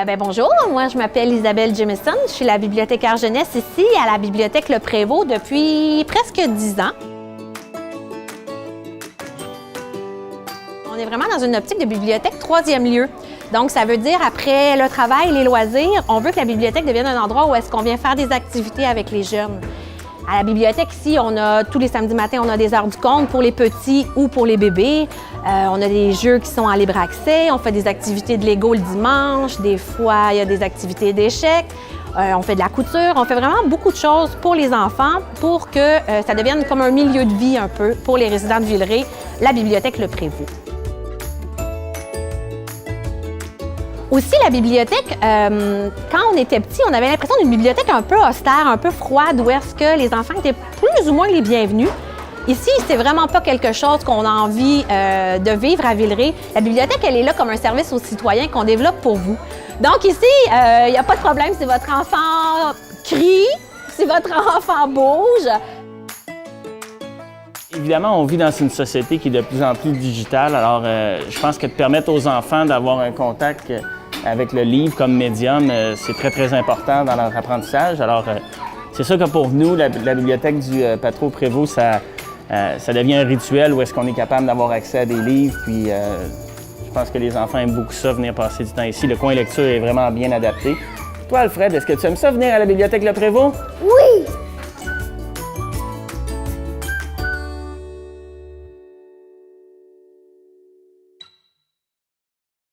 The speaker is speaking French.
Bonjour, moi je m'appelle Isabelle Jamison, je suis la bibliothécaire jeunesse ici à la Bibliothèque Le Prévost depuis presque 10 ans. On est vraiment dans une optique de bibliothèque troisième lieu. Donc ça veut dire après le travail, les loisirs, on veut que la bibliothèque devienne un endroit où est-ce qu'on vient faire des activités avec les jeunes. À la bibliothèque ici, on a tous les samedis matins, on a des heures du conte pour les petits ou pour les bébés. On a des jeux qui sont en libre accès. On fait des activités de Lego le dimanche. Des fois, il y a des activités d'échecs. On fait de la couture. On fait vraiment beaucoup de choses pour les enfants pour que ça devienne comme un milieu de vie un peu pour les résidents de Villeray, la bibliothèque Le Prévost. Aussi, la bibliothèque, quand on était petit, on avait l'impression d'une bibliothèque un peu austère, un peu froide, où est-ce que les enfants étaient plus ou moins les bienvenus. Ici, c'est vraiment pas quelque chose qu'on a envie de vivre à Villeray. La bibliothèque, elle est là comme un service aux citoyens qu'on développe pour vous. Donc ici, il n'y a pas de problème si votre enfant crie, si votre enfant bouge. Évidemment, on vit dans une société qui est de plus en plus digitale. Alors, je pense que de permettre aux enfants d'avoir un contact avec le livre comme médium, c'est très, très important dans leur apprentissage. Alors, c'est sûr que pour nous, la bibliothèque du Patro Prévost, ça devient un rituel où est-ce qu'on est capable d'avoir accès à des livres. Puis, je pense que les enfants aiment beaucoup ça, venir passer du temps ici. Le coin lecture est vraiment bien adapté. Toi, Alfred, est-ce que tu aimes ça venir à la bibliothèque Le Prévost? Oui!